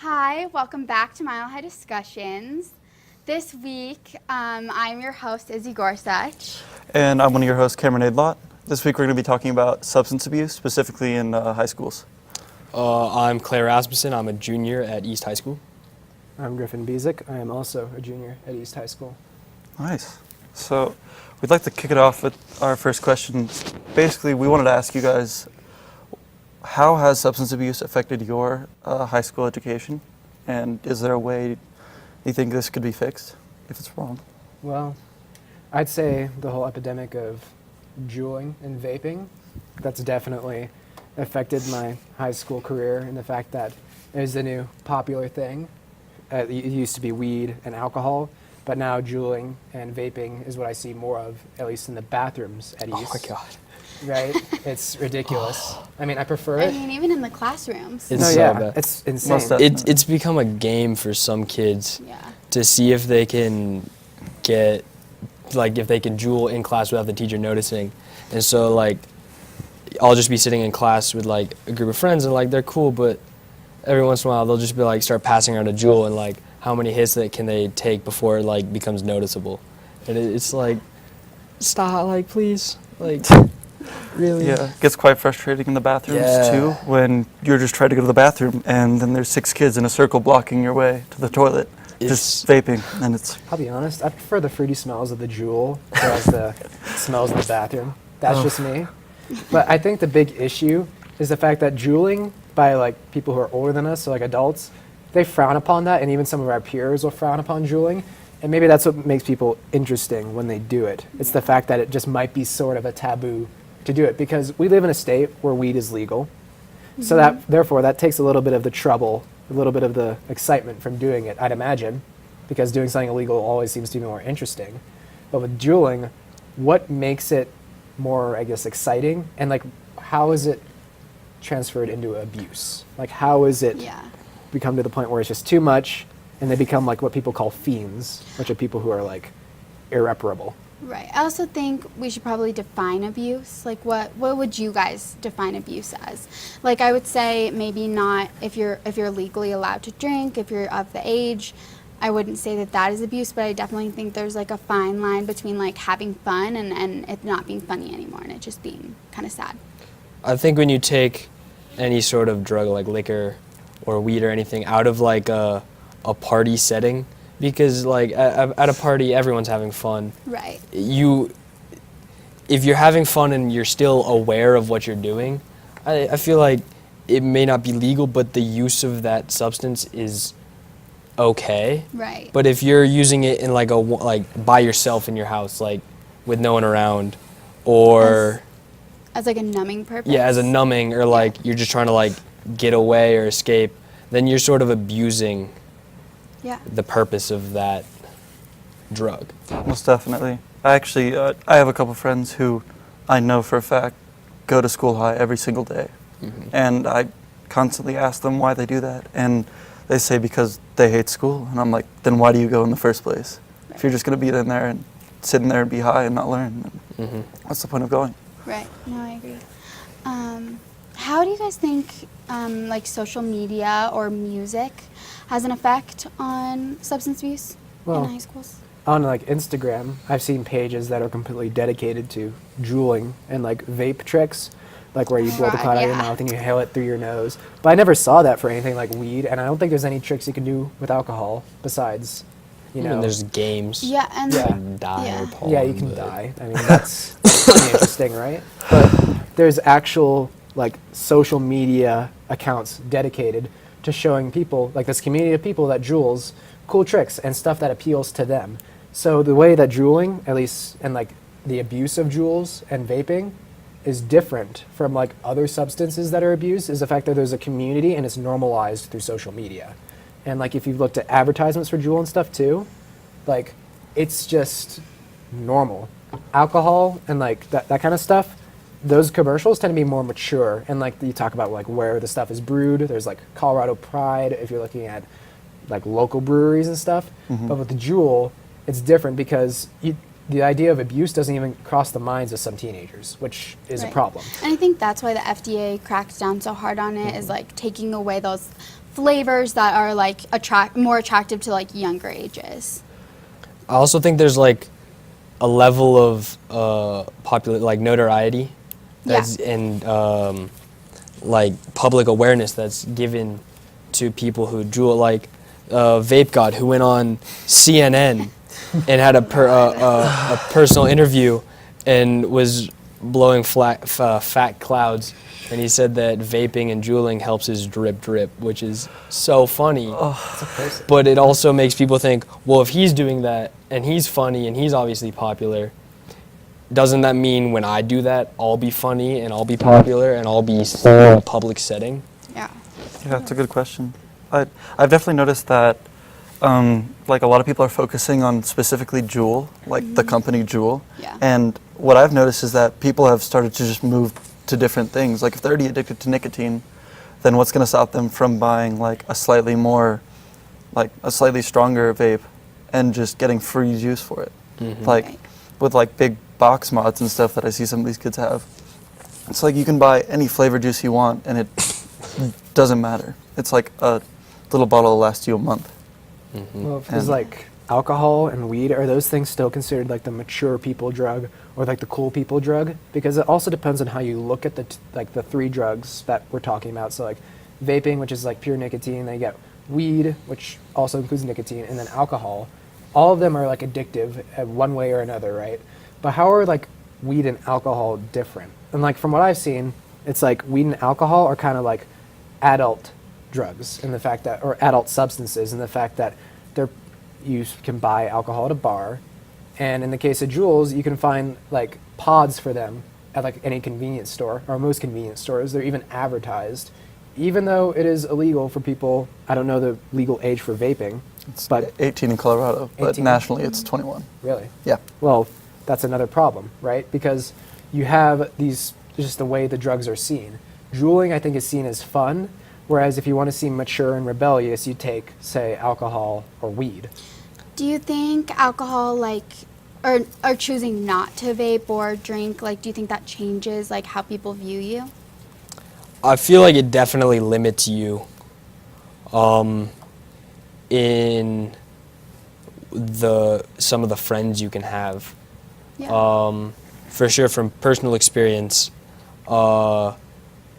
Hi, welcome back to MileHighDiscussions. This week, I'm your host, Izzy Gorsuch. And I'm one of your hosts, Cameron Aydelotte. This week we're going to be talking about substance abuse, specifically in high schools. I'm Rasmussen. I'm a junior at East High School. I'm Griffen Bezek. I am also a junior at East High School. Nice. So we'd like to kick it off with our first question. Basically, we wanted to ask you guys, how has substance abuse affected your high school education? And is there a way you think this could be fixed if it's wrong? Well, I'd say the whole epidemic of JUULing and vaping, that's definitely affected my high school career, and the fact that it is the new popular thing. It used to be weed and alcohol, but now JUULing and vaping is what I see more of, at least in the bathrooms at East. Oh my God. Right? It's ridiculous. I mean, I prefer I it. mean, even in the classrooms. It's No, so yeah, bad. it's insane. It's become a game for some kids Yeah. to see if they can get, like, if they can JUUL in class without the teacher noticing. And so, like, I'll just be sitting in class with, like, a group of friends, and, like, they're cool, but every once in a while they'll just be, like, start passing around a JUUL, and, like, how many hits can they take before it, like, becomes noticeable. And it's like, stop, like, please. Like, really? Yeah, it gets quite frustrating in the bathrooms Yeah. too, when you're just trying to go to the bathroom and then there's 6 kids in a circle blocking your way to the toilet, just vaping, and it's... I'll be honest, I prefer the fruity smells of the JUUL as the smells in the bathroom. That's just me. But I think the big issue is the fact that JUULing by like people who are older than us, so like adults, they frown upon that, and even some of our peers will frown upon JUULing. And maybe that's what makes people interesting when they do it. It's the fact that it just might be sort of a taboo to do it, because we live in a state where weed is legal. So that, therefore, that takes a little bit of the trouble, a little bit of the excitement from doing it, I'd imagine, because doing something illegal always seems to be more interesting. But with JUULing, what makes it more, I guess, exciting? And like, how is it transferred into abuse? Like, how is it Yeah. become to the point where it's just too much, and they become like what people call fiends, which are people who are like irreparable? Right. I also think we should probably define abuse. Like, what would you guys define abuse as? Like, I would say maybe not if you're legally allowed to drink, if you're of the age. I wouldn't say that is abuse, but I definitely think there's like a fine line between like having fun and it not being funny anymore, and it just being kind of sad. I think when you take any sort of drug like liquor or weed or anything out of like a party setting, because like at a party everyone's having fun. Right. If you're having fun and you're still aware of what you're doing, I feel like it may not be legal, but the use of that substance is okay. Right. But if you're using it in like by yourself in your house, like with no one around, or As like a numbing purpose. yeah, as a numbing, or like you're just trying to like get away or escape, then you're sort of abusing Yeah. the purpose of that drug. Most definitely. I actually, I have a couple friends who I know for a fact go to school high every single day. And I constantly ask them why they do that. And they say because they hate school. And I'm like, then why do you go in the first place? Right. If you're just going to be in there and sit in there and be high and not learn, then what's the point of going? Right. No, I agree. How do you guys think like social media or music has an effect on substance abuse Well, in high schools? on like Instagram, I've seen pages that are completely dedicated to JUULing and like vape tricks, like where you blow the cloud out of your Yeah. mouth and you inhale it through your nose. But I never saw that for anything like weed, and I don't think there's any tricks you can do with alcohol besides, you I know. mean, there's games. Yeah, and Yeah. Die Yeah. or porn, Yeah, you can but- die. I mean, that's pretty interesting, right? But there's actual like social media accounts dedicated to showing people, like this community of people that JUULs, cool tricks and stuff that appeals to them. So the way that JUULing, at least, and like the abuse of JUULs and vaping is different from like other substances that are abused, is the fact that there's a community and it's normalized through social media. And like if you've looked at advertisements for JUUL and stuff too, like it's just normal. Alcohol and like that kind of stuff, those commercials tend to be more mature, and like you talk about like where the stuff is brewed. There's like Colorado Pride if you're looking at like local breweries and stuff. But with the JUUL, it's different because the idea of abuse doesn't even cross the minds of some teenagers, which is a Right. problem. And I think that's why the FDA cracked down so hard on it, is like taking away those flavors that are like more attractive to like younger ages. I also think there's like a level of popular like notoriety that's and like public awareness that's given to people who Juul, like Vape God, who went on CNN and had a personal interview and was blowing fat clouds, and he said that vaping and JUULing helps his drip, which is so funny. But it also makes people think, well, if he's doing that and he's funny and he's obviously popular, doesn't that mean when I do that, I'll be funny and I'll be popular and I'll be seen in a public setting? Yeah. Yeah, that's a good question. I've definitely noticed that like a lot of people are focusing on specifically JUUL, like the company JUUL. Yeah. And what I've noticed is that people have started to just move to different things. Like if they're already addicted to nicotine, then what's going to stop them from buying like a slightly stronger vape and just getting free juice for it? Like Right. with like big box mods and stuff that I see some of these kids have. It's like you can buy any flavor juice you want and it doesn't matter. It's like a little bottle will last you a month. Well, is like alcohol and weed, are those things still considered like the mature people drug or like the cool people drug? Because it also depends on how you look at the like the three drugs that we're talking about. So like vaping, which is like pure nicotine, then you get weed, which also includes nicotine, and then alcohol. All of them are like addictive one way or another, right? But how are like weed and alcohol different? And like from what I've seen, it's like weed and alcohol are kind of like adult drugs in the fact that, or adult substances in the fact that you can buy alcohol at a bar, and in the case of JUULs, you can find like pods for them at like any convenience store or most convenience stores. They're even advertised, even though it is illegal for people. I don't know the legal age for vaping, It's but 18 in Colorado, but 18? nationally it's 21. really, Yeah. well, that's another problem, right? Because you have these, just the way the drugs are seen. JUULing, I think, is seen as fun, whereas if you want to seem mature and rebellious, you take, say, alcohol or weed. Do you think alcohol, like, or choosing not to vape or drink, like, do you think that changes, like, how people view you? I feel like it definitely limits you in some of the friends you can have. Yeah. For sure, from personal experience,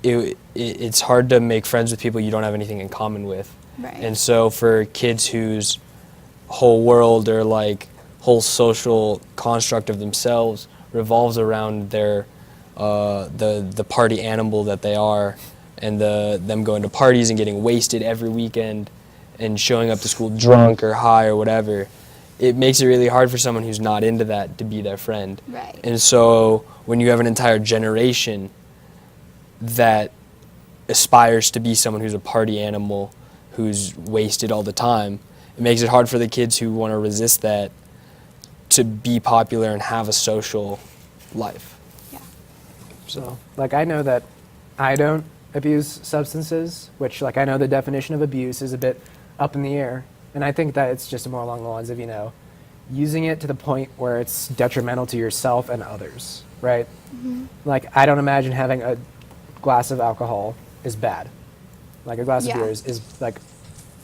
it's hard to make friends with people you don't have anything in common with. Right. And so for kids whose whole world or like whole social construct of themselves revolves around their the party animal that they are, and them going to parties and getting wasted every weekend and showing up to school drunk or high or whatever, it makes it really hard for someone who's not into that to be their friend. Right. And so when you have an entire generation that aspires to be someone who's a party animal, who's wasted all the time, it makes it hard for the kids who want to resist that to be popular and have a social life. Yeah. So, like, I know that I don't abuse substances, which, like, I know the definition of abuse is a bit up in the air. And I think that it's just more along the lines of, you know, using it to the point where it's detrimental to yourself and others, right? Like, I don't imagine having a glass of alcohol is bad. Like, a glass Yeah. of beer is like,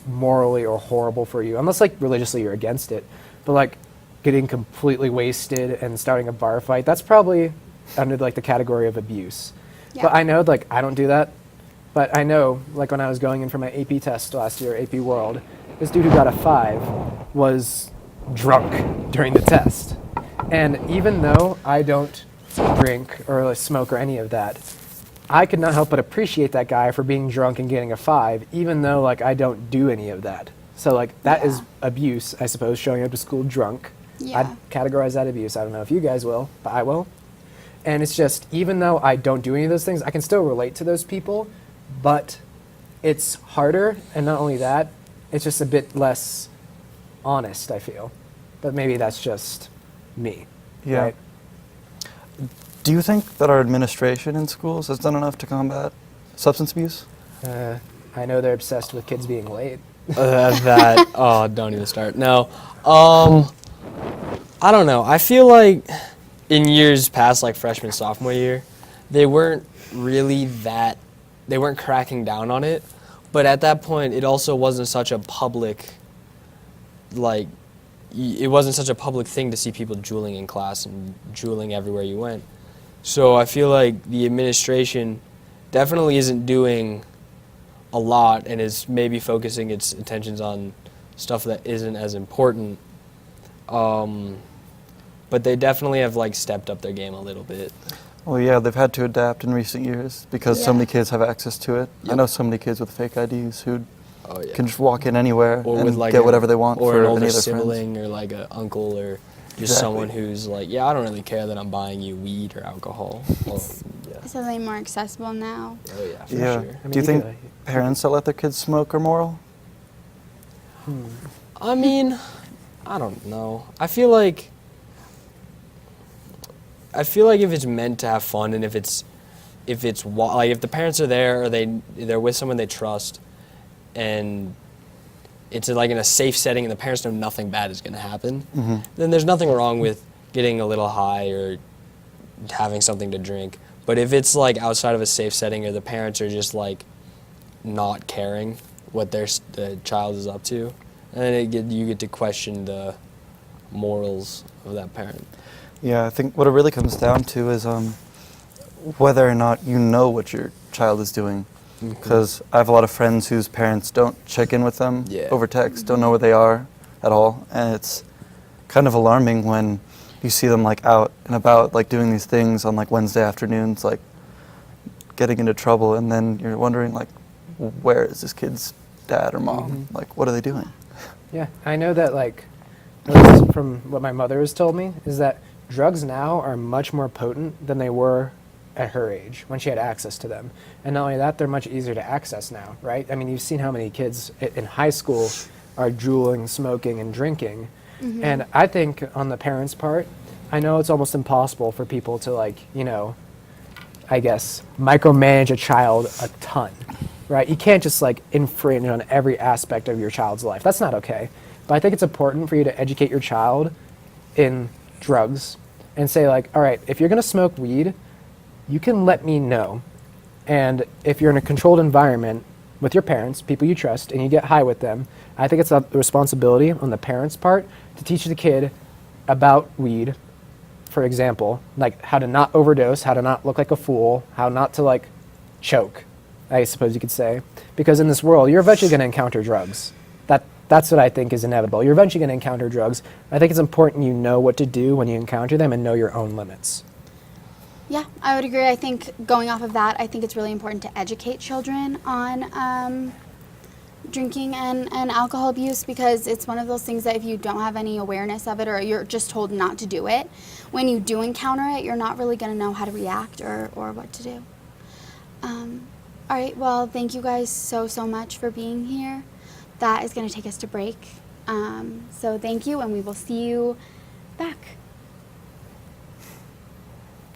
morally or horrible for you, unless, like, religiously you're against it. But, like, getting completely wasted and starting a bar fight, that's probably under, like, the category of abuse. Yeah. But I know, like, I don't do that. But I know, like, when I was going in for my AP test last year, AP World, this dude who got a 5 was drunk during the test. And even though I don't drink or like, smoke or any of that, I could not help but appreciate that guy for being drunk and getting a 5, even though, like, I don't do any of that. So, like, that is Yeah. abuse, I suppose, showing up to school drunk. Yeah. I'd categorize that abuse. I don't know if you guys will, but I will. And it's just, even though I don't do any of those things, I can still relate to those people, but it's harder, and not only that, it's just a bit less honest, I feel. But maybe that's just me. Yeah. Right? Do you think that our administration in schools has done enough to combat substance abuse? I know they're obsessed with kids being late. Oh, don't even start. No. I don't know. I feel like in years past, like freshman, sophomore year, they weren't cracking down on it, But at that point, it also wasn't such a public, like, it wasn't such a public thing to see people JUULing in class and JUULing everywhere you went. So I feel like the administration definitely isn't doing a lot and is maybe focusing its attentions on stuff that isn't as important. But they definitely have like stepped up their game a little bit. Well, yeah, they've had to adapt in recent years because so Yeah. many kids have access to it. I Yep. know so many kids with fake IDs who Oh yeah. can just walk in anywhere Or and with like get whatever they want or for an any older of their friends. sibling or like an uncle or just Exactly. someone who's like, yeah, I don't really care that I'm buying you weed or alcohol. Well, It's yeah. something more accessible now. Oh yeah, for Yeah. sure. I mean, Do you think could, parents that let their kids smoke are moral? I mean, I don't know. I feel like if it's meant to have fun and if like if the parents are there or they're with someone they trust and it's like in a safe setting and the parents know nothing bad is going to happen, then there's nothing wrong with getting a little high or having something to drink. But if it's like outside of a safe setting or the parents are just like not caring what the child is up to, and then you get to question the morals of that parent. Yeah, I think what it really comes down to is whether or not you know what your child is doing. Because I have a lot of friends whose parents don't check in with them Yeah. over text, don't know where they are at all, and it's kind of alarming when you see them like out and about, like doing these things on like Wednesday afternoons, like getting into trouble, and then you're wondering like, where is this kid's dad or mom? Like, what are they doing? Yeah, I know that, like, at least from what my mother has told me, is that drugs now are much more potent than they were at her age when she had access to them. And not only that, they're much easier to access now, right? I mean, you've seen how many kids in high school are JUULing, smoking, and drinking. And I think on the parents' part, I know it's almost impossible for people to, like, you know, I guess, micromanage a child a ton, right? You can't just like infringe on every aspect of your child's life. That's not okay. But I think it's important for you to educate your child in drugs and say like, all right, if you're gonna smoke weed, you can let me know. And if you're in a controlled environment with your parents, people you trust, and you get high with them, I think it's a responsibility on the parents' part to teach the kid about weed, for example, like how to not overdose, how to not look like a fool, how not to like choke, I suppose you could say. Because in this world, you're eventually going to encounter drugs. That's what I think is inevitable. You're eventually going to encounter drugs. I think it's important you know what to do when you encounter them and know your own limits. Yeah, I would agree. I think going off of that, I think it's really important to educate children on drinking and alcohol abuse, because it's one of those things that if you don't have any awareness of it or you're just told not to do it, when you do encounter it, you're not really going to know how to react or what to do. All right, well, thank you guys so much for being here. That is going to take us to break. So thank you, and we will see you back.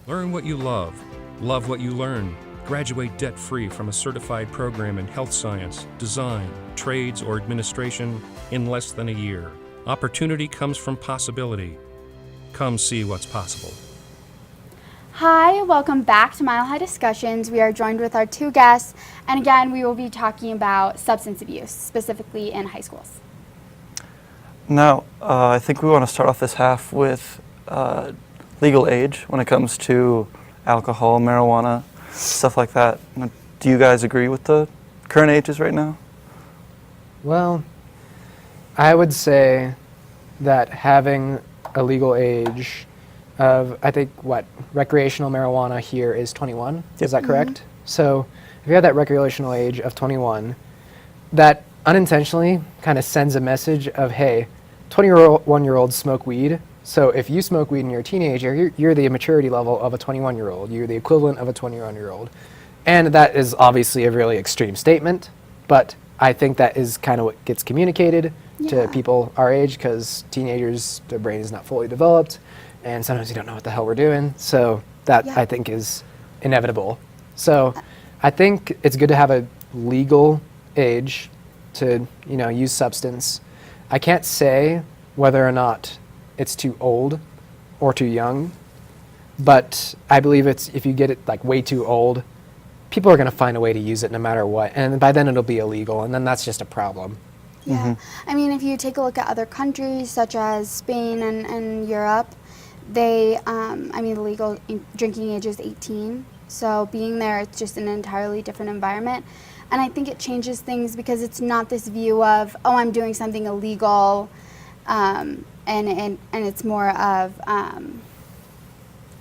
Learn what you love what you learn. Graduate debt-free from a certified program in health science, design, trades, or administration in less than a year. Opportunity comes from possibility. Come see what's possible. Hi, welcome back to MileHighDiscussions. We are joined with our two guests, and again, we will be talking about substance abuse, specifically in high schools. Now, I think we want to start off this half with legal age when it comes to alcohol, marijuana, stuff like that. Do you guys agree with the current ages right now? Well, I would say that having a legal age of, I think, recreational marijuana here is 21. Is that correct? So if you have that recreational age of 21, that unintentionally kind of sends a message of, hey, 21-year-olds smoke weed. So if you smoke weed and you're a teenager, you're the maturity level of a 21-year-old. You're the equivalent of a 21-year-old. And that is obviously a really extreme statement, but I think that is kind of what gets communicated to people our age, because teenagers, their brain is not fully developed, and sometimes you don't know what the hell we're doing. So that, I think, is inevitable. So I think it's good to have a legal age to, you know, use substance. I can't say whether or not it's too old or too young, but I believe it's, if you get it like way too old, people are going to find a way to use it no matter what, and by then it'll be illegal, and then that's just a problem. Yeah. I mean, if you take a look at other countries such as Spain and Europe, they, I mean, the legal drinking age is 18. So being there, it's just an entirely different environment. And I think it changes things because it's not this view of, oh, I'm doing something illegal, and it's more of,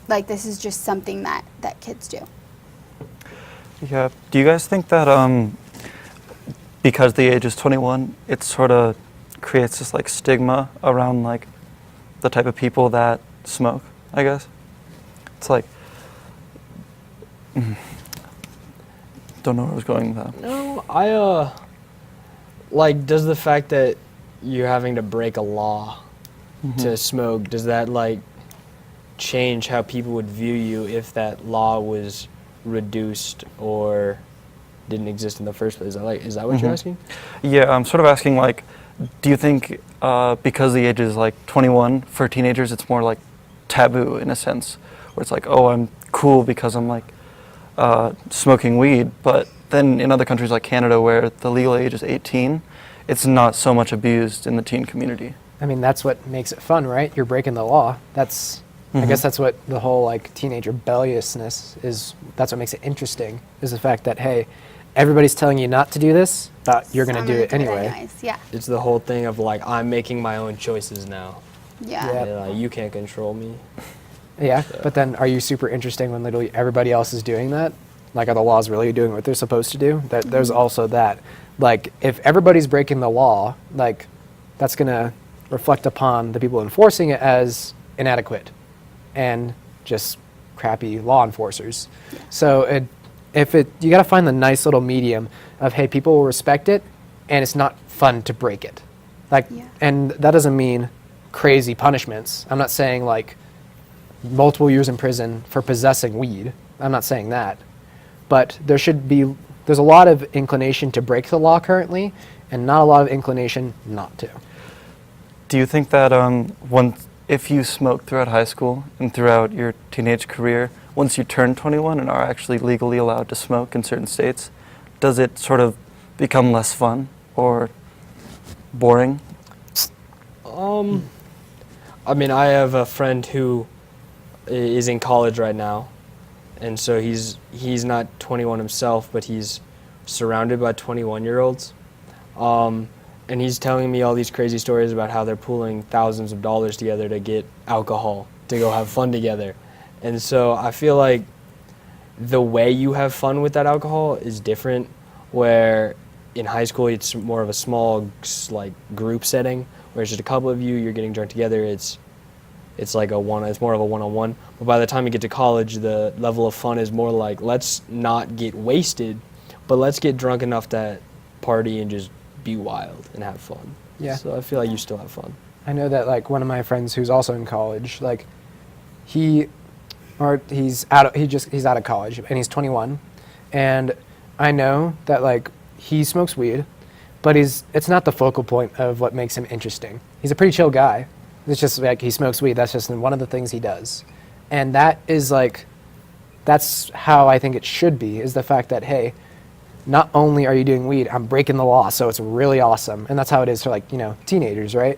like, this is just something that kids do. Yeah. Do you guys think that because the age is 21, it sort of creates this like stigma around like the type of people that smoke, I guess? It's like, don't know where I was going with that. No, like, does the fact that you're having to break a law to smoke, does that like change how people would view you if that law was reduced or didn't exist in the first place? Is that what you're asking? Yeah, I'm sort of asking like, do you think because the age is like 21 for teenagers, it's more like taboo in a sense, where it's like, oh, I'm cool because I'm like smoking weed, but then in other countries like Canada where the legal age is 18, it's not so much abused in the teen community. I mean, that's what makes it fun, right? You're breaking the law. That's, I guess that's what the whole like teenage rebelliousness is. That's what makes it interesting, is the fact that, hey, everybody's telling you not to do this, but you're going to do it anyway. Anyways. Yeah. It's the whole thing of like, I'm making my own choices now. Yeah. Yeah. Yeah, like, you can't control me. Yeah, but then are you super interesting when literally everybody else is doing that? Like, are the laws really doing what they're supposed to do? There's also that. Like, if everybody's breaking the law, like, that's going to reflect upon the people enforcing it as inadequate and just crappy law enforcers. So you got to find the nice little medium of, hey, people will respect it, and it's not fun to break it. Like, and that doesn't mean crazy punishments. I'm not saying like multiple years in prison for possessing weed. I'm not saying that. But there's a lot of inclination to break the law currently, and not a lot of inclination not to. Do you think that if you smoke throughout high school and throughout your teenage career, once you turn 21 and are actually legally allowed to smoke in certain states, does it sort of become less fun or boring? I mean, I have a friend who is in college right now, and so he's not 21 himself, but he's surrounded by 21-year-olds. And he's telling me all these crazy stories about how they're pooling thousands of dollars together to get alcohol, to go have fun together. And so I feel like the way you have fun with that alcohol is different, where in high school it's more of a small like group setting, where it's just a couple of you, you're getting drunk together, it's more of a one-on-one. But by the time you get to college, the level of fun is more like, let's not get wasted, but let's get drunk enough to party and just be wild and have fun. Yeah. So I feel like you still have fun. I know that like one of my friends who's also in college, like he's out of college and he's 21, and I know that like he smokes weed, but it's not the focal point of what makes him interesting. He's a pretty chill guy. It's just like he smokes weed. That's just one of the things he does, and that's how I think it should be. Is the fact that, hey, not only are you doing weed, I'm breaking the law, so it's really awesome. And that's how it is for like, teenagers, right?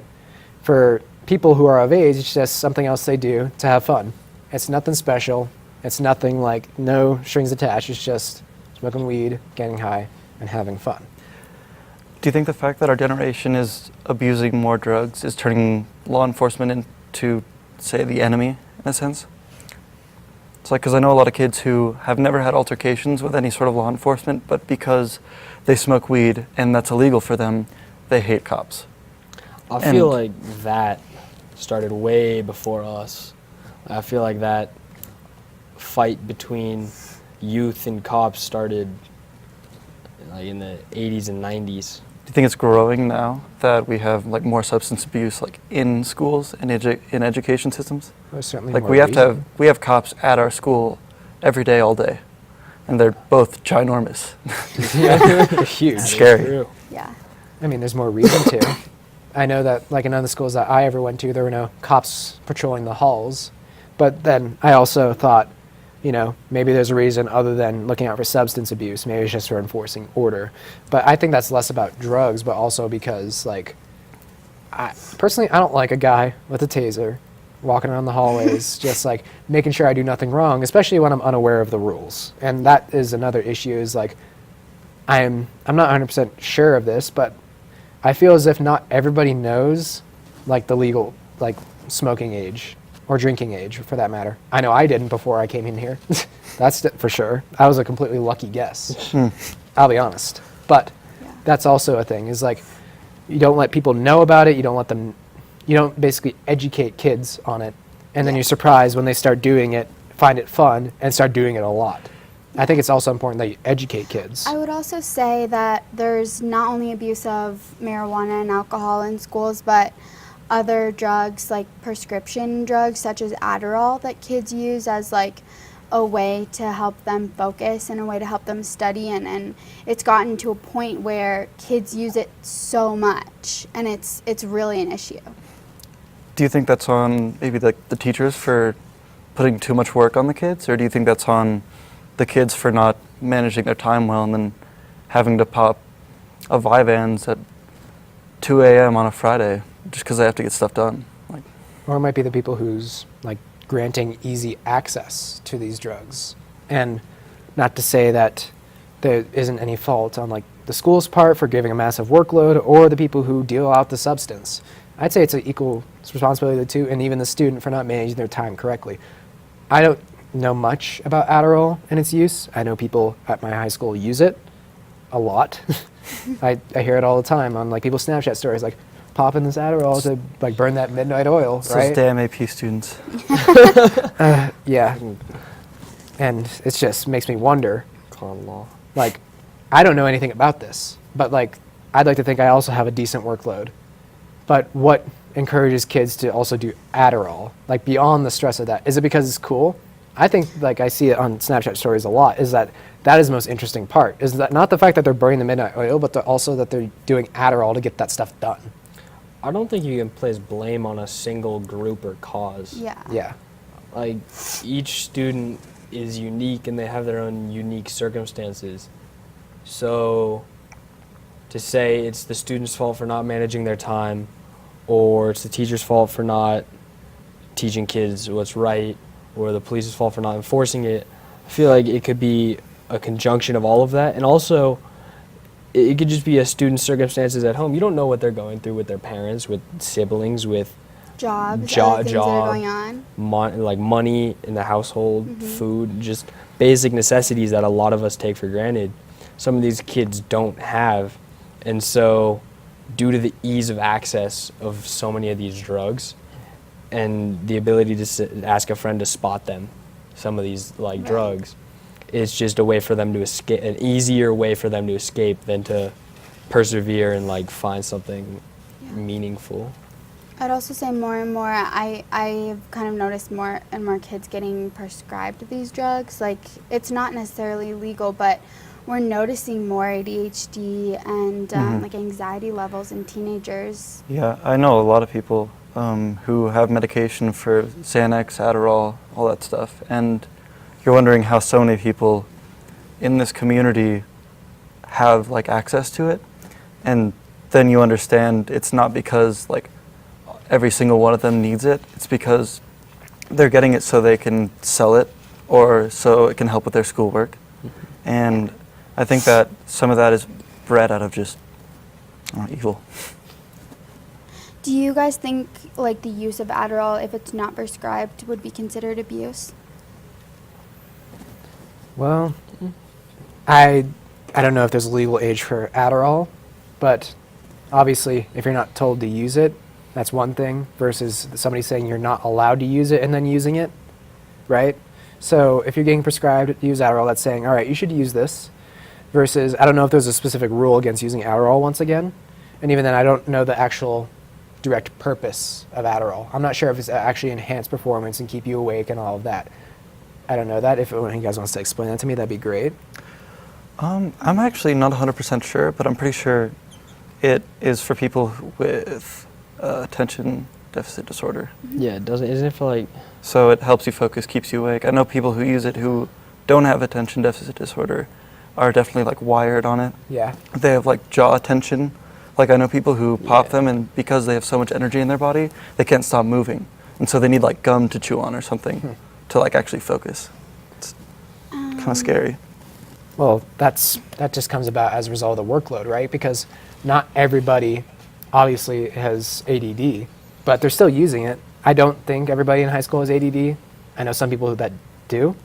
For people who are of age, it's just something else they do to have fun. It's nothing special. It's nothing like no strings attached. It's just smoking weed, getting high, and having fun. Do you think the fact that our generation is abusing more drugs is turning law enforcement into, say, the enemy in a sense? It's like, because I know a lot of kids who have never had altercations with any sort of law enforcement, but because they smoke weed and that's illegal for them, they hate cops. I feel like that started way before us. I feel like that fight between youth and cops started like in the 80s and 90s. Do you think it's growing now that we have like more substance abuse like in schools and in education systems? There's certainly Like more we have cops at our school every day, all day, and they're both ginormous. huge. Scary. True. Yeah. I mean, there's more reason to. I know that, like in none of the schools that I ever went to, there were no cops patrolling the halls. But then I also thought, You know, maybe there's a reason other than looking out for substance abuse. Maybe it's just for enforcing order. But I think that's less about drugs, but also because, like, personally, I don't like a guy with a taser walking around the hallways, just like making sure I do nothing wrong, especially when I'm unaware of the rules. And that is another issue. Is like, I'm not 100% sure of this, but I feel as if not everybody knows, like, the legal, like, smoking age or drinking age, for that matter. I know I didn't before I came in here. That's for sure. I was a completely lucky guess. I'll be honest. But that's also a thing. Is like, you don't let people know about it. You don't let them. You don't basically educate kids on it, and then you're surprised when they start doing it, find it fun, and start doing it a lot. I think it's also important that you educate kids. I would also say that there's not only abuse of marijuana and alcohol in schools, but other drugs like prescription drugs such as Adderall that kids use as like a way to help them focus and a way to help them study, and it's gotten to a point where kids use it so much, and it's really an issue. Do you think that's on maybe the teachers for putting too much work on the kids, or do you think that's on the kids for not managing their time well and then having to pop a Vyvanse at 2 a.m. on a Friday just because they have to get stuff done? Like, Or it might be the people who's like granting easy access to these drugs. And not to say that there isn't any fault on like the school's part for giving a massive workload or the people who deal out the substance. I'd say it's an equal responsibility of the two, and even the student for not managing their time correctly. I don't know much about Adderall and its use. I know people at my high school use it a lot. I hear it all the time on like people's Snapchat stories, like popping this Adderall to like burn that midnight oil, those right? damn AP students. Yeah. And it just makes me wonder, Con law. like, I don't know anything about this, but like, I'd like to think I also have a decent workload. But what encourages kids to also do Adderall, like beyond the stress of that? Is it because it's cool? I think, like I see it on Snapchat stories a lot, is that is the most interesting part. Is that not the fact that they're burning the midnight oil, but also that they're doing Adderall to get that stuff done. I don't think you can place blame on a single group or cause. Yeah. Yeah. Like, each student is unique and they have their own unique circumstances. So to say it's the student's fault for not managing their time, or it's the teacher's fault for not teaching kids what's right, or the police's fault for not enforcing it, I feel like it could be a conjunction of all of that. And also, it could just be a student's circumstances at home. You don't know what they're going through with their parents, with siblings, with Jobs, other things that are going on. like money in the household, food, just basic necessities that a lot of us take for granted. Some of these kids don't have. And so, due to the ease of access of so many of these drugs and the ability to ask a friend to spot them, some of these like drugs, it's just a way for them to escape, an easier way for them to escape than to persevere and like find something meaningful. I'd also say more and more, I've kind of noticed more and more kids getting prescribed these drugs. Like, it's not necessarily legal, but we're noticing more ADHD and like anxiety levels in teenagers. Yeah, I know a lot of people who have medication for Xanax, Adderall, all that stuff, and you're wondering how so many people in this community have like access to it, and then you understand it's not because like every single one of them needs it. It's because they're getting it so they can sell it or so it can help with their schoolwork. And I think that some of that is bred out of just evil. Do you guys think like the use of Adderall, if it's not prescribed, would be considered abuse? Well, I don't know if there's a legal age for Adderall, but obviously if you're not told to use it, that's one thing, versus somebody saying you're not allowed to use it and then using it, right? So if you're getting prescribed to use Adderall, that's saying, all right, you should use this, versus I don't know if there's a specific rule against using Adderall once again, and even then I don't know the actual direct purpose of Adderall. I'm not sure if it's actually enhance performance and keep you awake and all of that. I don't know that. If one of you guys wants to explain that to me, that'd be great. I'm actually not 100% sure, but I'm pretty sure it is for people with attention deficit disorder. Yeah, isn't it for like, So it helps you focus, keeps you awake. I know people who use it who don't have attention deficit disorder are definitely like wired on it. Yeah. They have like jaw tension. Like I know people who pop Yeah. them, and because they have so much energy in their body, they can't stop moving. And so they need like gum to chew on or something to like actually focus. It's kind of scary. Well, that just comes about as a result of the workload, right? Because not everybody obviously has ADD, but they're still using it. I don't think everybody in high school has ADD. I know some people that do,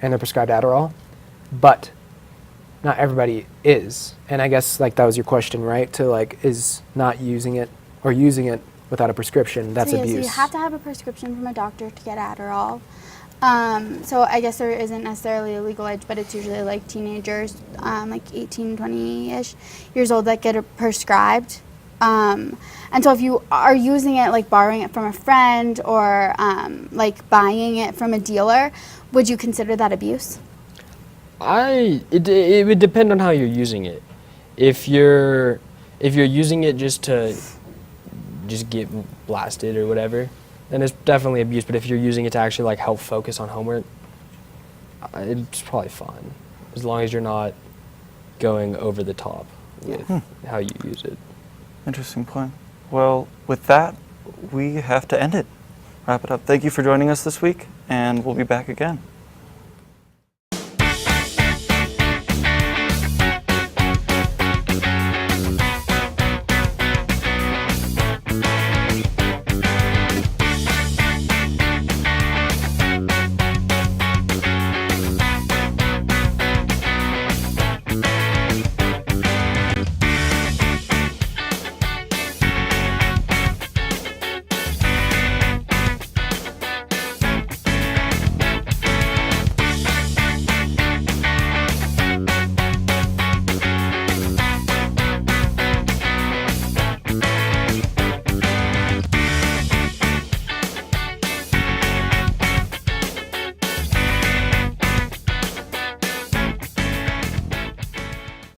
and they're prescribed Adderall, but not everybody is. And I guess like that was your question, right? To like, is not using it or using it without a prescription, that's So, yeah, abuse. So you have to have a prescription from a doctor to get Adderall. So I guess there isn't necessarily a legal age, but it's usually like teenagers, like 18, 20-ish years old that get it prescribed. And so if you are using it, like borrowing it from a friend or like buying it from a dealer, would you consider that abuse? It would depend on how you're using it. If you're using it just to just get blasted or whatever, then it's definitely abuse. But if you're using it to actually like help focus on homework, it's probably fine, as long as you're not going over the top with how you use it. Interesting point. Well, with that, we have to end it. Wrap it up. Thank you for joining us this week, and we'll be back again.